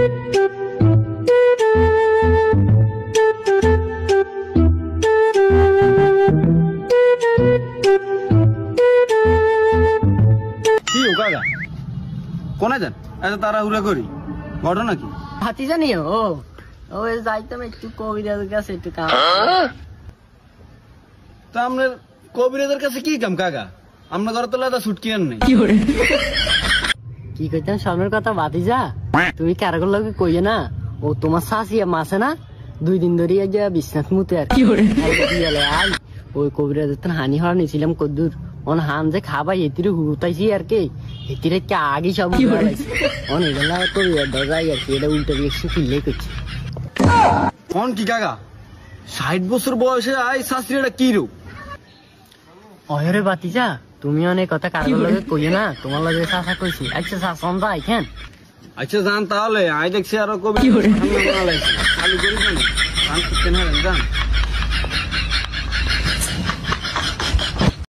কাকা কোনে যান এত তাড়াহুড়া করি ঘটনা কি হাতি জানি ও ওই যাইতাম একটু কবিরাজের কাছে একটু কাম তা আপনার কবিরাজের কাছে কি কাম কাকা আপনার ঘরে তো লাদা ছুটকি আন নেই কি কইতাম সামনের কথা বাতিজা তুমি কারগর লগে কইয়ে না ও তোমার শাশিয়া মাসে না 2 দিন ধরে যা বিশ্বনাথ মুতে আর কি আই ওই কবিরাজের তো হানি হওয়ার নিছিলাম কদ্দুর অন হান যে খাবাই এতিরে হুতাইছি আর কি এতিরে কে আগে সব অন এগুলা কবিরাজ দরজাই আর কি এটা উল্টো রিয়েকশন ফিললে করছে কোন কি কাকা 60 বছর বয়সে আই শাস্ত্রীটা কি রূপ অয়রে বাতিজা তুমি অনেক কথা কারগর লগে কইয়ে না তোমার লগে শাসা কইছি আচ্ছা শাসন যাই কেন আচ্ছা যান তাহলে আই দেখছি আরো কবি খালি করি না জান